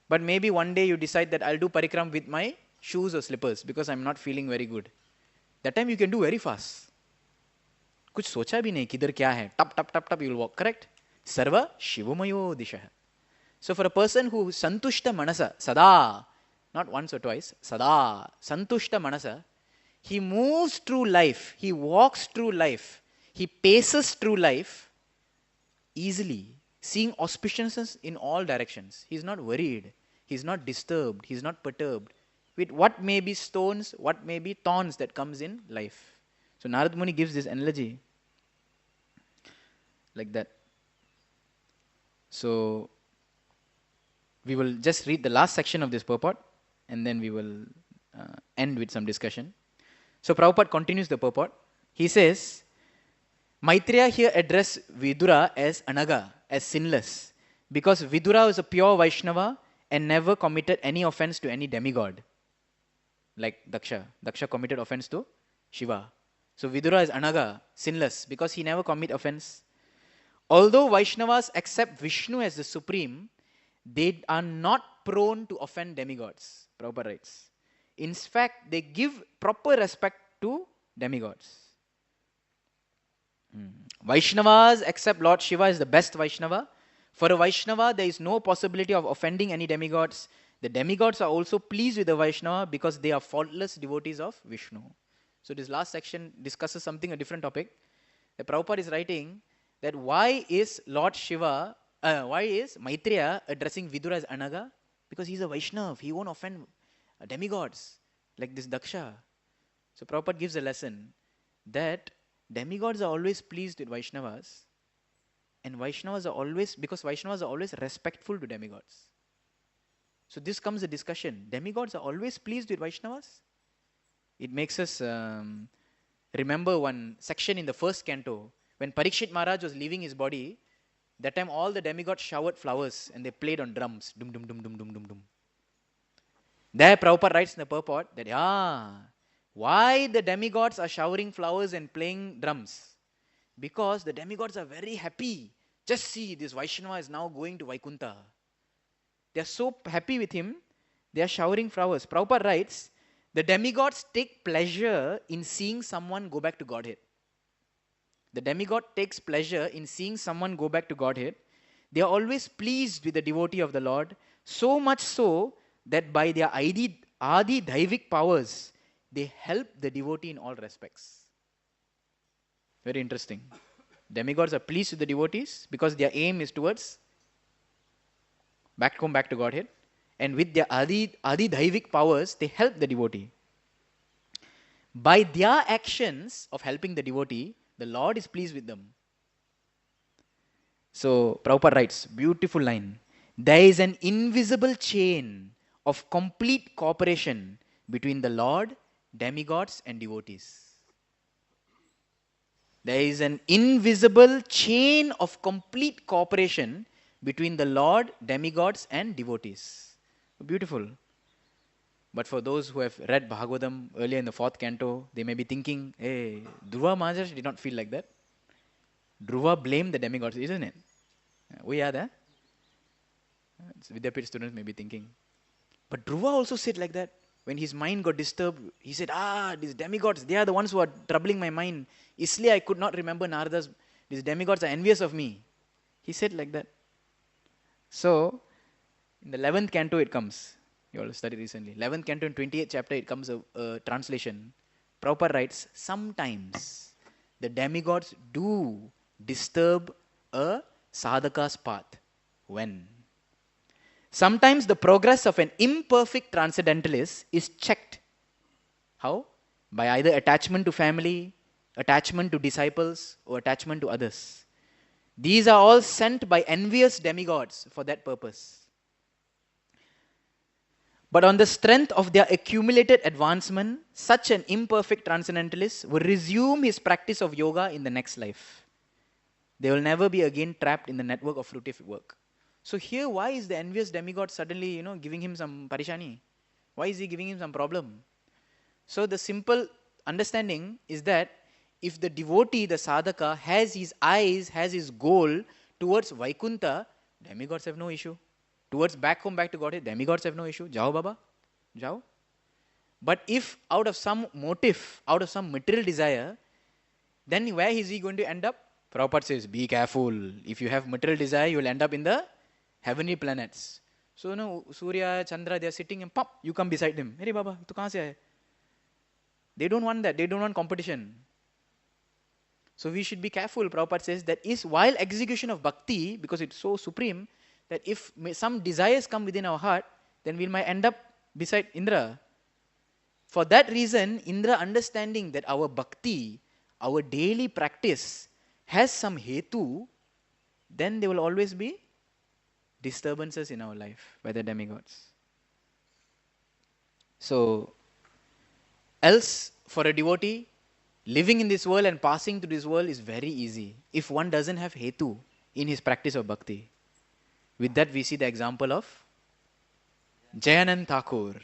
But maybe one day you decide that I'll do Parikram with my shoes or slippers because I'm not feeling very good. That time you can do very fast. कुछ सोचा भी नहीं किधर क्या है. Tap, you will walk. Correct? Sarva Shivomayo Disha. So for a person who Santushta Manasa, Sada, not once or twice, Sada, Santushta Manasa, he moves through life, he walks through life, he paces through life easily, seeing auspiciousness in all directions. He's not worried, he's not disturbed, he's not perturbed with what may be stones, what may be thorns that comes in life. So Narad Muni gives this analogy like that. So we will just read the last section of this purport and then we will end with some discussion. So Prabhupada continues the purport. He says, Maitreya here addressed Vidura as Anaga, as sinless, because Vidura was a pure Vaishnava and never committed any offense to any demigod. Like Daksha. Daksha committed offense to Shiva. So Vidura is Anaga, sinless, because he never commit offense. Although Vaishnavas accept Vishnu as the supreme, they are not prone to offend demigods, Prabhupada writes. In fact, they give proper respect to demigods. Vaishnavas accept Lord Shiva as the best Vaishnava. For a Vaishnava, there is no possibility of offending any demigods. The demigods are also pleased with the Vaishnava because they are faultless devotees of Vishnu. So this last section discusses something, a different topic. The Prabhupada is writing that why is Lord Shiva, why is Maitreya addressing Vidura as Anaga? Because he's a Vaishnava, he won't offend demigods like this Daksha. So Prabhupada gives a lesson that demigods are always pleased with Vaishnavas, and Vaishnavas are always, because Vaishnavas are always respectful to demigods. So this comes a discussion. Demigods are always pleased with Vaishnavas? It makes us remember one section in the first canto. When Parikshit Maharaj was leaving his body, that time all the demigods showered flowers and they played on drums. Dum dum dum dum dum dum dum. There Prabhupada writes in the purport that why the demigods are showering flowers and playing drums? Because the demigods are very happy. Just see, this Vaishnava is now going to Vaikuntha. They are so happy with him, they are showering flowers. Prabhupada writes, the demigods take pleasure in seeing someone go back to Godhead. The demigod takes pleasure in seeing someone go back to Godhead They are always pleased with the devotee of the Lord, so much so that by their Adi Daivik powers, they help the devotee in all respects. Very interesting. Demigods are pleased with the devotees because their aim is towards back to Godhead. And with their Adi Daivik powers, they help the devotee. By their actions of helping the devotee, the Lord is pleased with them. So, Prabhupada writes, beautiful line. There is an invisible chain of complete cooperation between the Lord, demigods, and devotees. There is an invisible chain of complete cooperation between the Lord, demigods, and devotees. Beautiful. But for those who have read Bhagavatam earlier in the 4th canto, they may be thinking, hey, Dhruva Maharaj did not feel like that. Dhruva blamed the demigods, isn't it? We are there. Vidyapit students may be thinking. But Dhruva also said like that. When his mind got disturbed, he said, these demigods, they are the ones who are troubling my mind. Isliye I could not remember Narada's, these demigods are envious of me. He said like that. So, in the 11th canto it comes. You all studied recently. 11th canto in 28th chapter it comes a translation. Prabhupada writes, sometimes the demigods do disturb a sadhaka's path. When? Sometimes the progress of an imperfect transcendentalist is checked. How? By either attachment to family, attachment to disciples, or attachment to others. These are all sent by envious demigods for that purpose. But on the strength of their accumulated advancement, such an imperfect transcendentalist will resume his practice of yoga in the next life. They will never be again trapped in the network of fruitive work. So here, why is the envious demigod suddenly, giving him some parishani? Why is he giving him some problem? So the simple understanding is that if the devotee, the sadhaka, has his eyes, has his goal towards Vaikuntha, demigods have no issue. Towards back home, back to Godhead, demigods have no issue. Jao Baba, jao. But if out of some motive, out of some material desire, then where is he going to end up? Prabhupada says, be careful. If you have material desire, you will end up in the heavenly planets. So, Surya, Chandra, they are sitting and pop, you come beside them. Hey Baba, tu kahan se hai? They don't want that. They don't want competition. So we should be careful. Prabhupada says that is while execution of bhakti, because it's so supreme, that if some desires come within our heart, then we might end up beside Indra. For that reason, Indra understanding that our bhakti, our daily practice has some hetu, then there will always be disturbances in our life by the demigods. So, else for a devotee, living in this world and passing through this world is very easy if one doesn't have hetu in his practice of bhakti. With that, we see the example of Jayanand Thakur.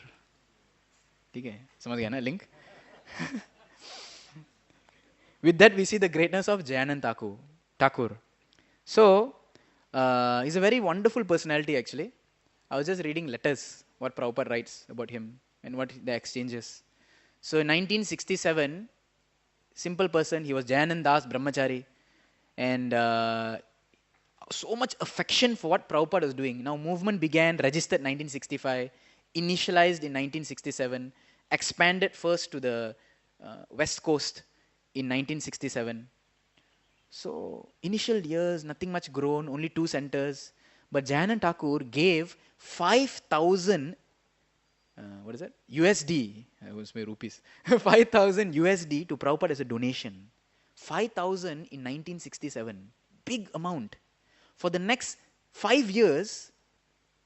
Okay, समझ गया ना link? With that, we see the greatness of Jayanand Thakur. So, he's a very wonderful personality actually. I was just reading letters, what Prabhupada writes about him and what the exchanges. So, in 1967, simple person, he was Jayanand Das Brahmachari, and so much affection for what Prabhupada was doing. Now, movement began, registered 1965, initialized in 1967, expanded first to the West Coast in 1967. So, initial years, nothing much grown, only 2 centers. But Jayanand Thakur gave 5,000, USD, I was my rupees, 5,000 USD to Prabhupada as a donation. 5,000 in 1967, big amount. For the next 5 years,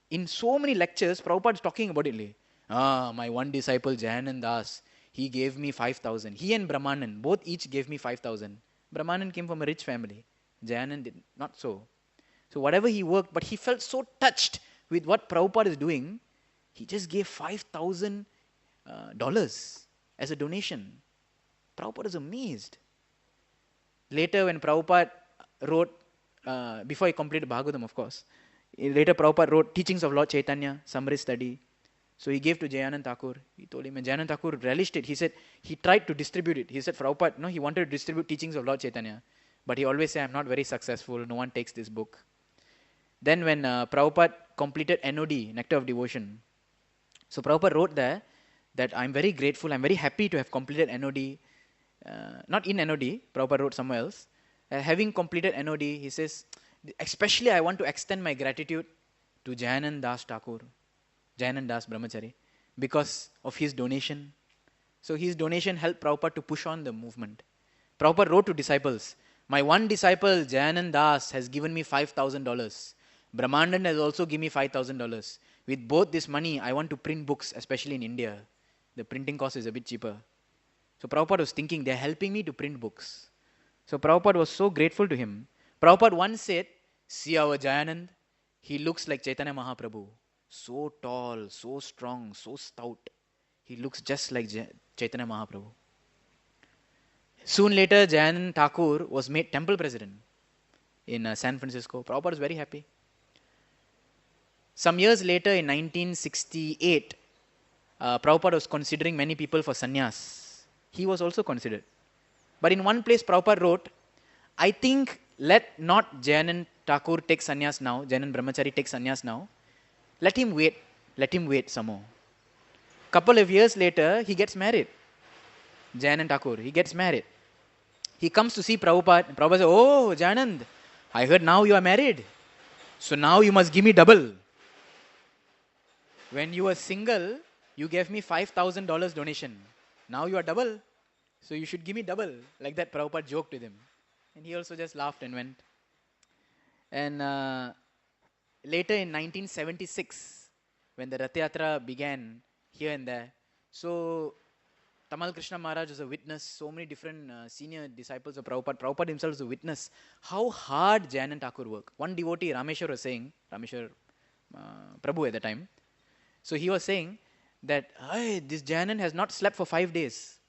in so many lectures, Prabhupada is talking about it. My one disciple Jayanand Das, he gave me 5,000. He and Brahmanan, both each gave me 5,000. Brahmanan came from a rich family. Jayanand did not so. So whatever he worked, but he felt so touched with what Prabhupada is doing, he just gave $5,000 as a donation. Prabhupada is amazed. Later when Prabhupada wrote, before he completed Bhagavatam of course, later Prabhupada wrote Teachings of Lord Chaitanya, summary study. So he gave to Jayanand Thakur. He told him, and Jayanand Thakur relished it. He said, he tried to distribute it. He said, Prabhupada, no, he wanted to distribute Teachings of Lord Chaitanya. But he always said, I'm not very successful. No one takes this book. Then when Prabhupada completed NOD, Nectar of Devotion, so Prabhupada wrote there that I'm very grateful, I'm very happy to have completed NOD. Not in NOD, Prabhupada wrote somewhere else. Having completed NOD, he says, especially I want to extend my gratitude to Jayanand Das Thakur, Jayanand Das Brahmachari, because of his donation. So his donation helped Prabhupada to push on the movement. Prabhupada wrote to disciples, my one disciple, Jayanand Das, has given me $5,000. Brahmanand has also given me $5,000. With both this money, I want to print books, especially in India. The printing cost is a bit cheaper. So Prabhupada was thinking, they're helping me to print books. So Prabhupada was so grateful to him. Prabhupada once said, see our Jayanand, he looks like Chaitanya Mahaprabhu. So tall, so strong, so stout. He looks just like Chaitanya Mahaprabhu. Soon later, Jayanand Thakur was made temple president in San Francisco. Prabhupada was very happy. Some years later, in 1968, Prabhupada was considering many people for sannyas. He was also considered. But in one place, Prabhupada wrote, I think let not Jayanand Thakur take sannyas now, Jayanand Brahmachari take sannyas now. Let him wait some more. Couple of years later, he gets married. Jayanand Thakur, he gets married. He comes to see Prabhupada. Prabhupada says, oh, Jayanand, I heard now you are married. So now you must give me double. When you were single, you gave me $5,000 donation. Now you are double. So you should give me double. Like that, Prabhupada joked with him. And he also just laughed and went. And later in 1976, when the Rath Yatra began here and there, so Tamal Krishna Maharaj was a witness, so many different senior disciples of Prabhupada. Prabhupada himself was a witness how hard Jayanand Thakur worked. One devotee, Rameshwar, was saying, Rameshwar Prabhu at the time, so he was saying that this Jayanand has not slept for 5 days.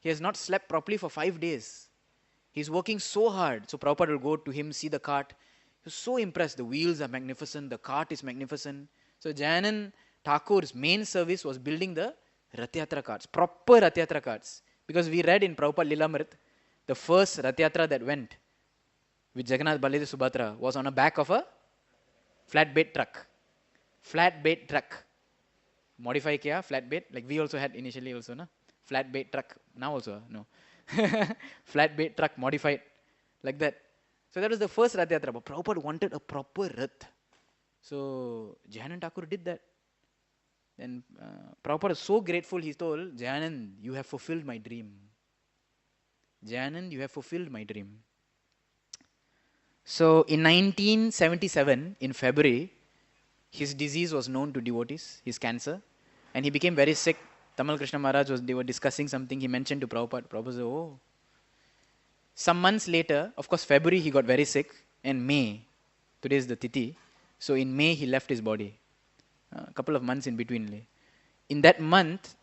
He has not slept properly for 5 days. He's working so hard. So Prabhupada will go to him, see the cart. He was so impressed. The wheels are magnificent. The cart is magnificent. So Jayanand Thakur's main service was building the Rath Yatra carts, proper Rath Yatra carts. Because we read in Prabhupada Lilamrit, the first Rath Yatra that went with Jagannath, Baladev, Subhadra was on the back of a flatbed truck. Flatbed truck. Modify kya? Flatbed. Like we also had initially also, na? Flatbed truck. Now also, no. Flatbed truck modified. Like that. So that was the first Rath Yatra. But Prabhupada wanted a proper Rath. So Jayanand Thakur did that. Then Prabhupada was so grateful, he told, Jayanand, you have fulfilled my dream. Jayanand, you have fulfilled my dream. So in 1977, in February, his disease was known to devotees, his cancer, and he became very sick. Tamal Krishna Maharaj they were discussing something, he mentioned to Prabhupada. Prabhupada said, oh. Some months later, of course, February he got very sick, and May, today is the Tithi, so in May he left his body. A couple of months in between. In that month,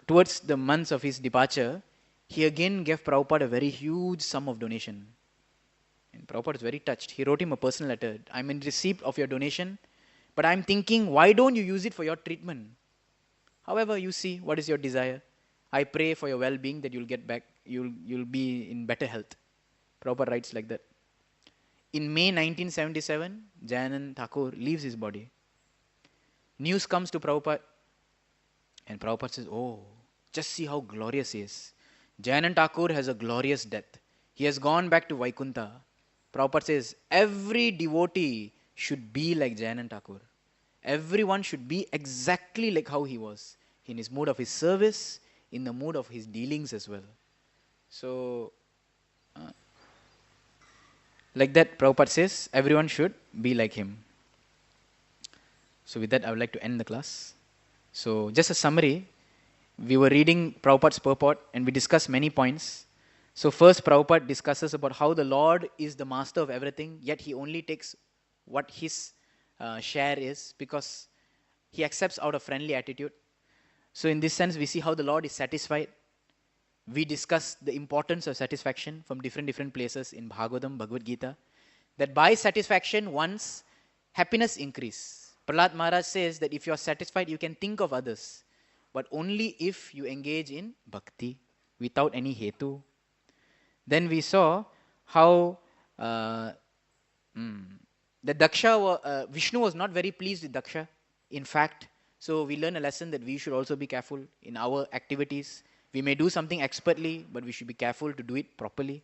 towards the months of his departure, he again gave Prabhupada a very huge sum of donation. And Prabhupada was very touched. He wrote him a personal letter. I'm in receipt of your donation, but I'm thinking, why don't you use it for your treatment? However, you see, what is your desire? I pray for your well-being that you'll get back, you'll be in better health. Prabhupada writes like that. In May 1977, Jayanand Thakur leaves his body. News comes to Prabhupada, and Prabhupada says, oh, just see how glorious he is. Jayanand Thakur has a glorious death. He has gone back to Vaikuntha. Prabhupada says, every devotee should be like Jayanand Thakur. Everyone should be exactly like how he was. In his mood of his service, in the mood of his dealings as well. So, like that, Prabhupada says, everyone should be like him. So with that, I would like to end the class. So just a summary, we were reading Prabhupada's purport and we discussed many points. So first, Prabhupada discusses about how the Lord is the master of everything, yet he only takes what his share is because he accepts out of friendly attitude. So in this sense, we see how the Lord is satisfied. We discussed the importance of satisfaction from different places in Bhagavatam, Bhagavad Gita, that by satisfaction, one's happiness increase. Prahlad Maharaj says that if you are satisfied, you can think of others, but only if you engage in bhakti, without any hetu. Then we saw how The Vishnu was not very pleased with Daksha. In fact, so we learn a lesson that we should also be careful in our activities. We may do something expertly, but we should be careful to do it properly.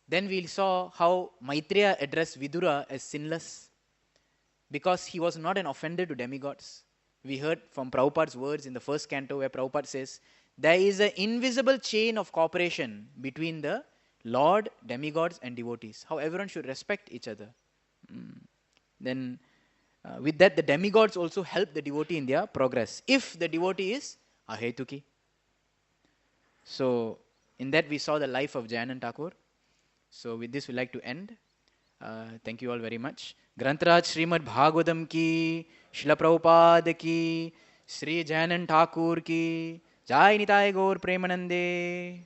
Then we saw how Maitreya addressed Vidura as sinless because he was not an offender to demigods. We heard from Prabhupada's words in the first canto where Prabhupada says, there is an invisible chain of cooperation between the Lord, demigods and devotees. How everyone should respect each other. Then with that, the demigods also help the devotee in their progress, if the devotee is ahetuki. So in that we saw the life of Jayanan Thakur. So with this we like to end. Thank you all very much. Grantaraj Srimad Bhagavatam ki, Srila Prabhupada ki, Sri Jayanan Thakur ki, Jai Nitai Gaur Premanande.